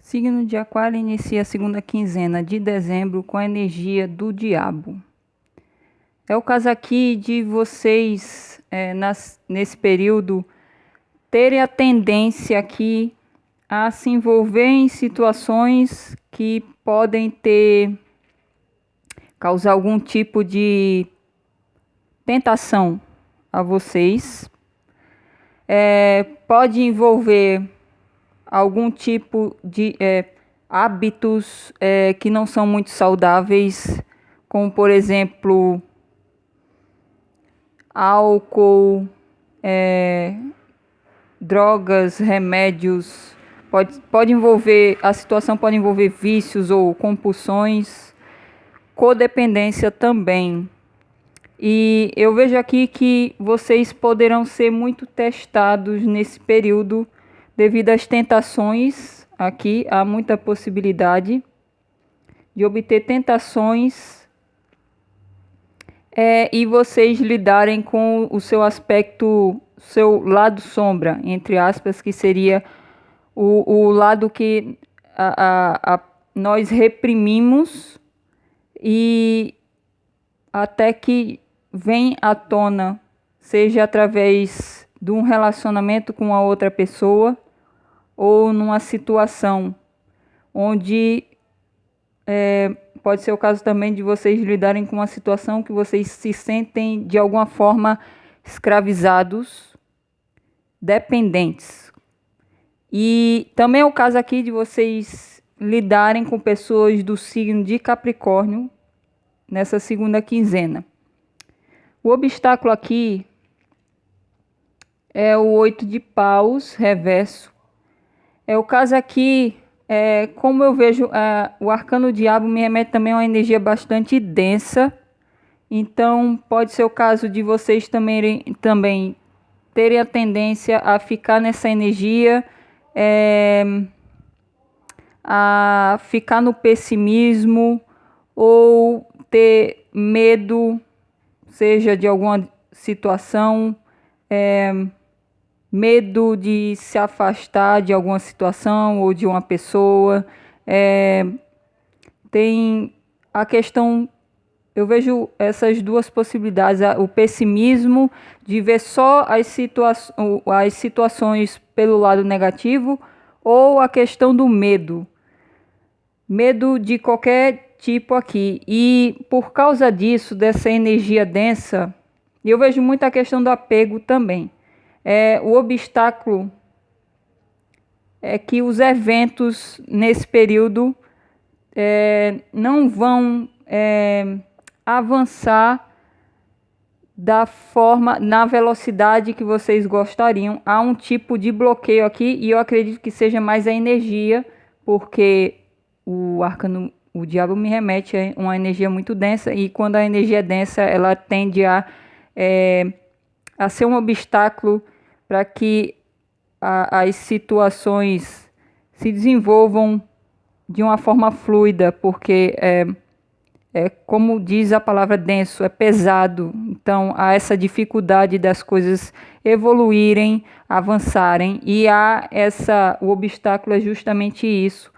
Signo de Aquário inicia a segunda quinzena de dezembro com a energia do diabo. É o caso aqui de vocês, nesse período, terem a tendência aqui a se envolver em situações que podem causar algum tipo de tentação a vocês. Pode envolver algum tipo de hábitos que não são muito saudáveis, como por exemplo álcool, drogas, remédios. Pode envolver, a situação pode envolver vícios ou compulsões, codependência também. E eu vejo aqui que vocês poderão ser muito testados nesse período devido às tentações. Aqui há muita possibilidade de obter tentações e vocês lidarem com o seu aspecto, seu lado sombra, entre aspas, que seria o lado que nós reprimimos e até que vem à tona, seja através de um relacionamento com a outra pessoa ou numa situação onde pode ser o caso também de vocês lidarem com uma situação que vocês se sentem de alguma forma escravizados, dependentes. E também é o caso aqui de vocês lidarem com pessoas do signo de Capricórnio nessa segunda quinzena. O obstáculo aqui é o 8 de paus reverso. É o caso aqui, como eu vejo, o arcano diabo me remete também a uma energia bastante densa. Então pode ser o caso de vocês também terem a tendência a ficar nessa energia, a ficar no pessimismo ou ter medo, seja de alguma situação, medo de se afastar de alguma situação ou de uma pessoa. Tem a questão, eu vejo essas duas possibilidades, o pessimismo de ver só as situações pelo lado negativo, ou a questão do medo de qualquer tipo aqui. E por causa disso, dessa energia densa, eu vejo muito a questão do apego também. O obstáculo é que os eventos nesse período não vão avançar da forma, na velocidade que vocês gostariam. Há um tipo de bloqueio aqui e eu acredito que seja mais a energia, porque o diabo me remete a uma energia muito densa, e quando a energia é densa, ela tende a ser um obstáculo para que as situações se desenvolvam de uma forma fluida, porque como diz a palavra denso, é pesado. Então há essa dificuldade das coisas evoluírem, avançarem, e o obstáculo é justamente isso.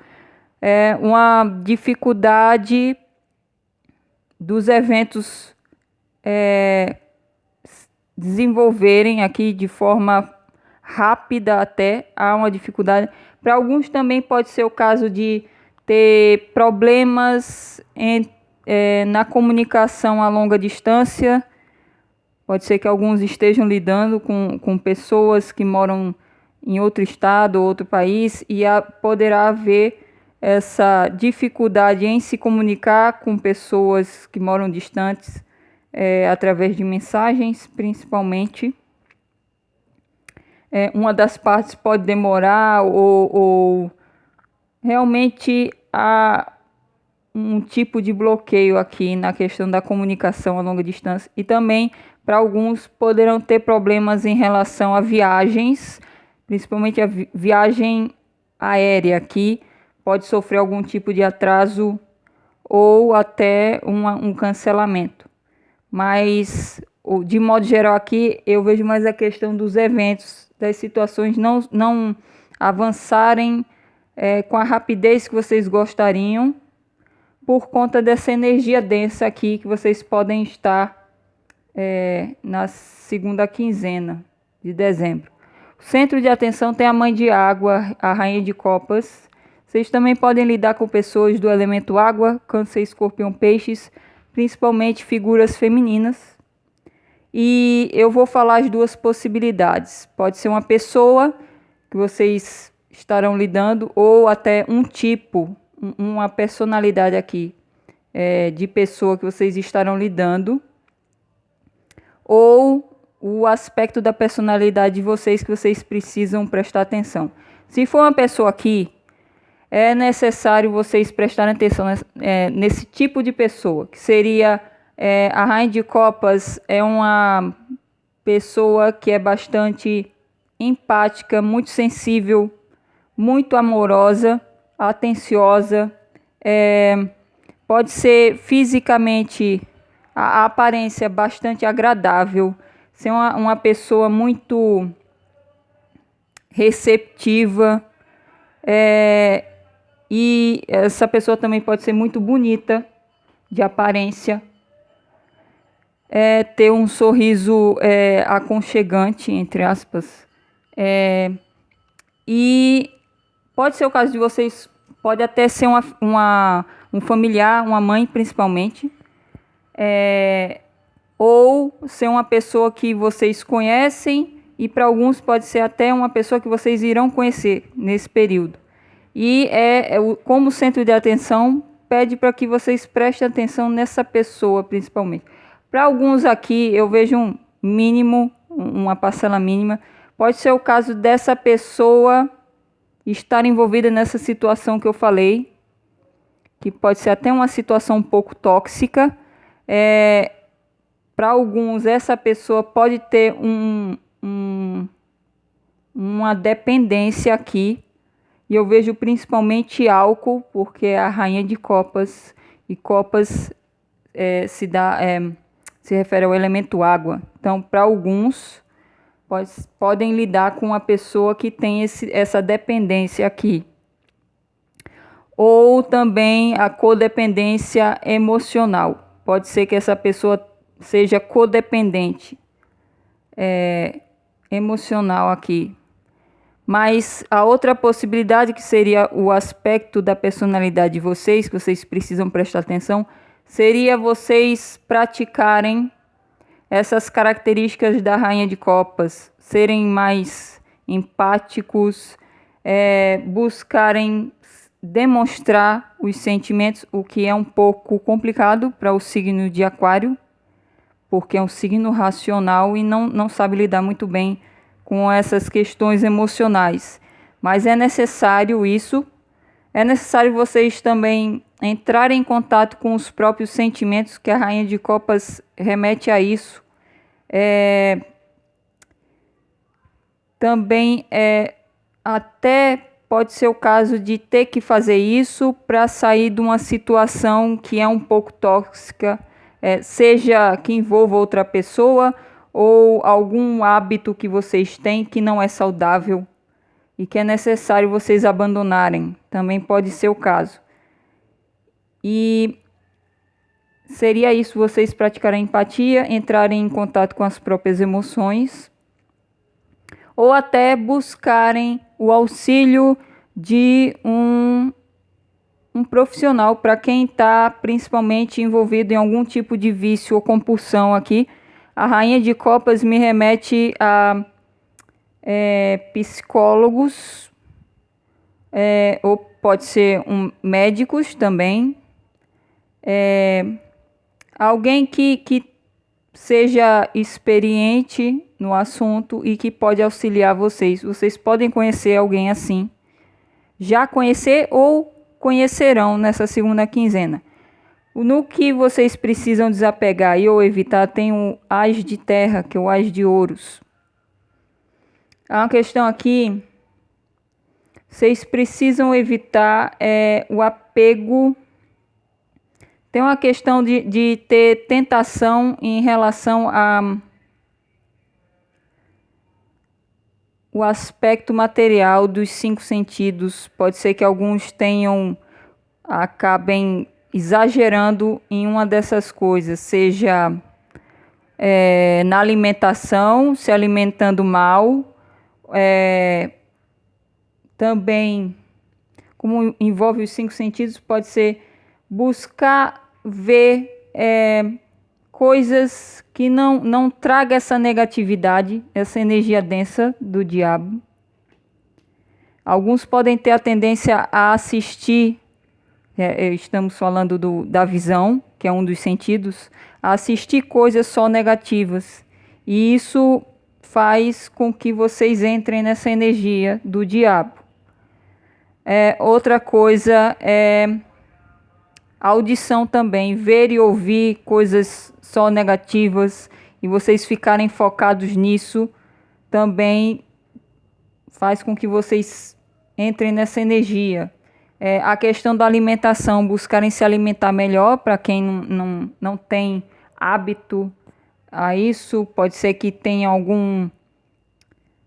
É uma dificuldade dos eventos desenvolverem aqui de forma rápida, até há uma dificuldade. Para alguns também pode ser o caso de ter problemas na comunicação a longa distância. Pode ser que alguns estejam lidando com pessoas que moram em outro estado ou outro país, e poderá haver essa dificuldade em se comunicar com pessoas que moram distantes, através de mensagens, principalmente. Uma das partes pode demorar, ou realmente há um tipo de bloqueio aqui na questão da comunicação a longa distância. E também, para alguns, poderão ter problemas em relação a viagens, principalmente a viagem aérea aqui. Pode sofrer algum tipo de atraso ou até um cancelamento. Mas, de modo geral aqui, eu vejo mais a questão dos eventos, das situações não avançarem com a rapidez que vocês gostariam, por conta dessa energia densa aqui que vocês podem estar na segunda quinzena de dezembro. O centro de atenção tem a Mãe de Água, a Rainha de Copas. Vocês também podem lidar com pessoas do elemento água, Câncer, Escorpião, Peixes, principalmente figuras femininas. E eu vou falar as duas possibilidades. Pode ser uma pessoa que vocês estarão lidando, ou até um tipo, uma personalidade aqui de pessoa que vocês estarão lidando, ou o aspecto da personalidade de vocês que vocês precisam prestar atenção. Se for uma pessoa aqui, é necessário vocês prestarem atenção nesse tipo de pessoa, que seria a Rainha de Copas. É uma pessoa que é bastante empática, muito sensível, muito amorosa, atenciosa. Pode ser fisicamente, a aparência bastante agradável, ser uma pessoa muito receptiva, e essa pessoa também pode ser muito bonita de aparência, ter um sorriso aconchegante, entre aspas, e pode ser o caso de vocês, pode até ser um familiar, uma mãe principalmente, ou ser uma pessoa que vocês conhecem, e para alguns pode ser até uma pessoa que vocês irão conhecer nesse período. E como centro de atenção, pede para que vocês prestem atenção nessa pessoa principalmente. Para alguns aqui eu vejo um mínimo, uma parcela mínima. Pode ser o caso dessa pessoa estar envolvida nessa situação que eu falei, que pode ser até uma situação um pouco tóxica. Para alguns, essa pessoa pode ter uma dependência aqui. E eu vejo principalmente álcool, porque é a Rainha de Copas. E Copas se refere ao elemento água. Então, para alguns, podem lidar com uma pessoa que tem essa dependência aqui. Ou também a codependência emocional. Pode ser que essa pessoa seja codependente emocional aqui. Mas a outra possibilidade, que seria o aspecto da personalidade de vocês, que vocês precisam prestar atenção, seria vocês praticarem essas características da Rainha de Copas, serem mais empáticos, buscarem demonstrar os sentimentos, o que é um pouco complicado para o signo de Aquário, porque é um signo racional e não sabe lidar muito bem com essas questões emocionais. Mas é necessário isso. É necessário vocês também entrarem em contato com os próprios sentimentos, que a Rainha de Copas remete a isso. Também até pode ser o caso de ter que fazer isso para sair de uma situação que é um pouco tóxica, seja que envolva outra pessoa, ou algum hábito que vocês têm que não é saudável e que é necessário vocês abandonarem. Também pode ser o caso. E seria isso, vocês praticarem empatia, entrarem em contato com as próprias emoções, ou até buscarem o auxílio de um profissional, para quem está principalmente envolvido em algum tipo de vício ou compulsão aqui. A Rainha de Copas me remete a psicólogos, ou pode ser médicos também. Alguém que seja experiente no assunto e que pode auxiliar vocês. Vocês podem conhecer alguém assim. Já conhecer ou conhecerão nessa segunda quinzena. No que vocês precisam desapegar ou evitar, tem o As de Terra, que é o As de Ouros. Há uma questão aqui. Vocês precisam evitar o apego. Tem uma questão de ter tentação em relação a o aspecto material dos 5 sentidos. Pode ser que alguns acabem exagerando em uma dessas coisas, seja na alimentação, se alimentando mal, também, como envolve os 5 sentidos, pode ser buscar ver coisas que não traga essa negatividade, essa energia densa do diabo. Alguns podem ter a tendência a assistir, estamos falando da visão, que é um dos sentidos, a assistir coisas só negativas. E isso faz com que vocês entrem nessa energia do diabo. Outra coisa é audição também, ver e ouvir coisas só negativas e vocês ficarem focados nisso também faz com que vocês entrem nessa energia. A questão da alimentação, buscarem se alimentar melhor, para quem não tem hábito a isso, pode ser que tenha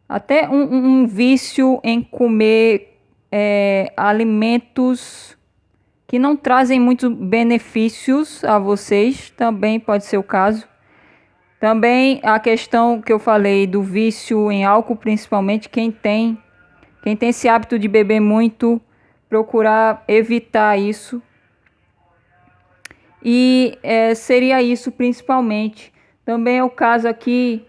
até um vício em comer alimentos que não trazem muitos benefícios a vocês, também pode ser o caso. Também a questão que eu falei do vício em álcool, principalmente quem tem esse hábito de beber muito, procurar evitar isso. E seria isso principalmente. Também é o caso aqui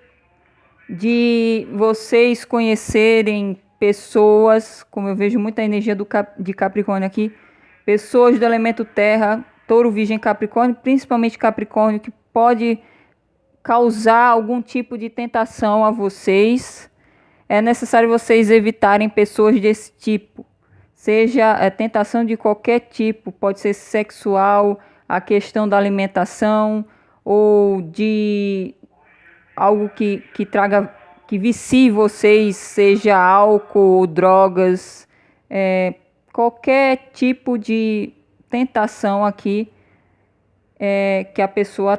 de vocês conhecerem pessoas, como eu vejo muita energia de Capricórnio aqui, pessoas do elemento terra, touro, virgem, capricórnio, principalmente capricórnio, que pode causar algum tipo de tentação a vocês. É necessário vocês evitarem pessoas desse tipo, seja tentação de qualquer tipo, pode ser sexual, a questão da alimentação ou de algo que traga, que vicie vocês, seja álcool, drogas, qualquer tipo de tentação aqui que a pessoa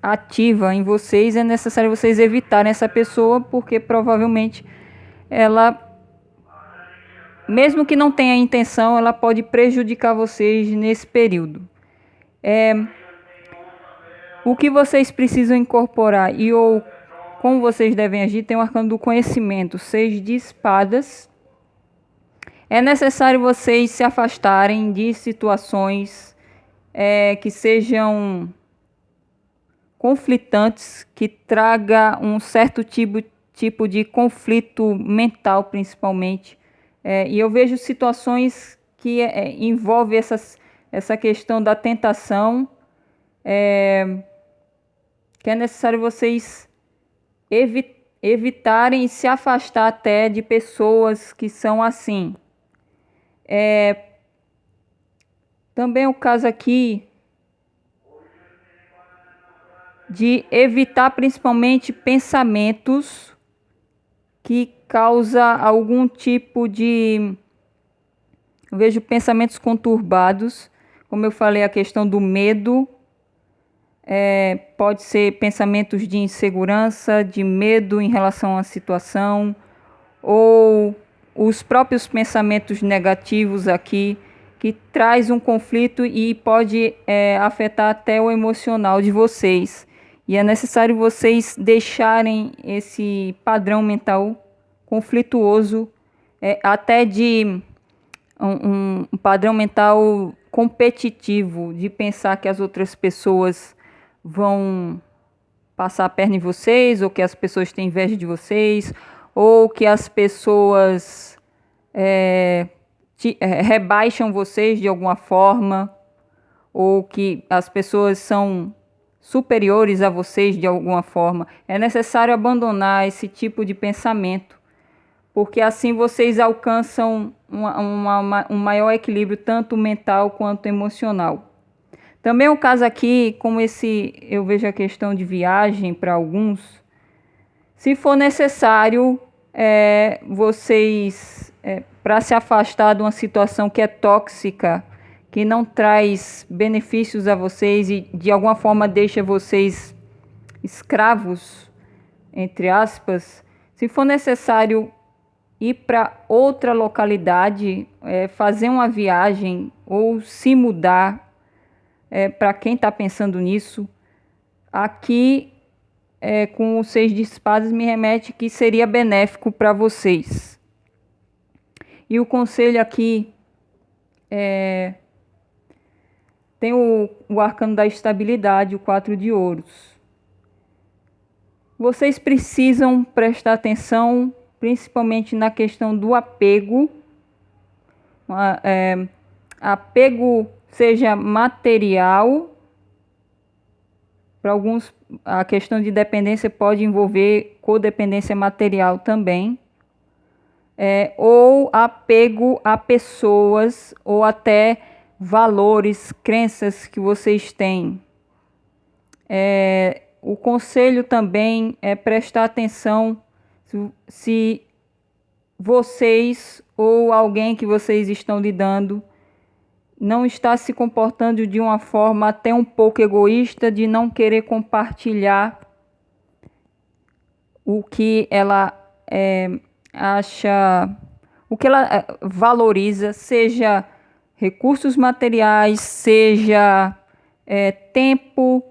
ativa em vocês, é necessário vocês evitarem essa pessoa, porque provavelmente ela, mesmo que não tenha intenção, ela pode prejudicar vocês nesse período. O que vocês precisam incorporar ou como vocês devem agir, tem o arcano do conhecimento, 6 de espadas. É necessário vocês se afastarem de situações que sejam conflitantes, que traga um certo tipo de conflito mental, principalmente. E eu vejo situações que envolvem essa questão da tentação, que é necessário vocês evitarem e se afastar até de pessoas que são assim. Também é o caso aqui de evitar principalmente pensamentos que causam algum tipo de... Eu vejo pensamentos conturbados, como eu falei, a questão do medo, pode ser pensamentos de insegurança, de medo em relação à situação, ou os próprios pensamentos negativos aqui, que traz um conflito e pode afetar até o emocional de vocês. E é necessário vocês deixarem esse padrão mental conflituoso, até de um padrão mental competitivo, de pensar que as outras pessoas vão passar a perna em vocês, ou que as pessoas têm inveja de vocês, ou que as pessoas rebaixam vocês de alguma forma, ou que as pessoas são superiores a vocês de alguma forma. É necessário abandonar esse tipo de pensamento, porque assim vocês alcançam um maior equilíbrio, tanto mental quanto emocional. Também o caso aqui, como eu vejo a questão de viagem para alguns, se for necessário, vocês, para se afastar de uma situação que é tóxica, que não traz benefícios a vocês e de alguma forma deixa vocês escravos, entre aspas, Se for necessário ir para outra localidade, fazer uma viagem ou se mudar, para quem está pensando nisso, aqui com o 6 de espadas me remete que seria benéfico para vocês. E o conselho aqui tem o arcano da estabilidade, o 4 de ouros. Vocês precisam prestar atenção principalmente na questão do apego. Apego seja material. Para alguns, a questão de dependência pode envolver codependência material também. Ou apego a pessoas ou até valores, crenças que vocês têm. O conselho também é prestar atenção se vocês ou alguém que vocês estão lidando não está se comportando de uma forma até um pouco egoísta, de não querer compartilhar o que ela acha, o que ela valoriza, seja recursos materiais, seja tempo,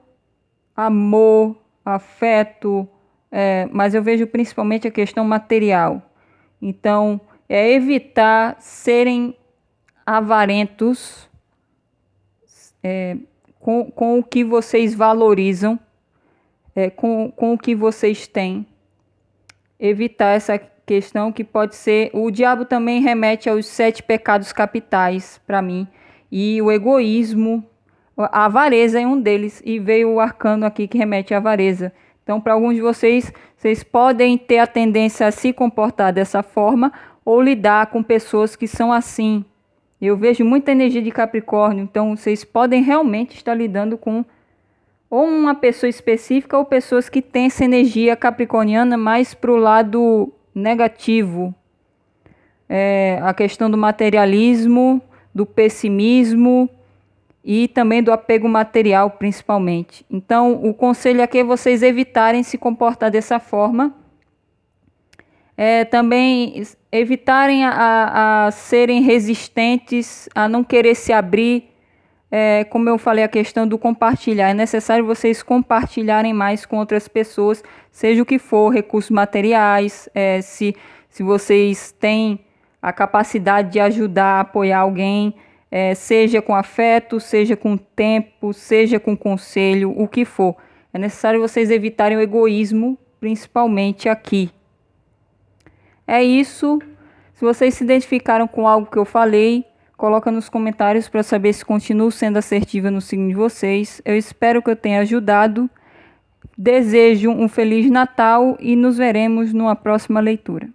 amor, afeto, mas eu vejo principalmente a questão material. Então, evitar serem avarentos com o que vocês valorizam, com o que vocês têm. Evitar essa questão que pode ser... O diabo também remete aos 7 pecados capitais para mim. E o egoísmo, a avareza é um deles. E veio o arcano aqui que remete à avareza. Então, para alguns de vocês, vocês podem ter a tendência a se comportar dessa forma ou lidar com pessoas que são assim. Eu vejo muita energia de Capricórnio, então vocês podem realmente estar lidando com ou uma pessoa específica ou pessoas que têm essa energia capricorniana mais para o lado negativo. A questão do materialismo, do pessimismo e também do apego material, principalmente. Então, o conselho aqui é vocês evitarem se comportar dessa forma. Também evitarem a serem resistentes, a não querer se abrir. Como eu falei, a questão do compartilhar. É necessário vocês compartilharem mais com outras pessoas, seja o que for, recursos materiais, se vocês têm a capacidade de ajudar, apoiar alguém, seja com afeto, seja com tempo, seja com conselho, o que for. É necessário vocês evitarem o egoísmo, principalmente aqui. É isso. Se vocês se identificaram com algo que eu falei, coloca nos comentários para saber se continuo sendo assertiva no signo de vocês. Eu espero que eu tenha ajudado. Desejo um Feliz Natal e nos veremos numa próxima leitura.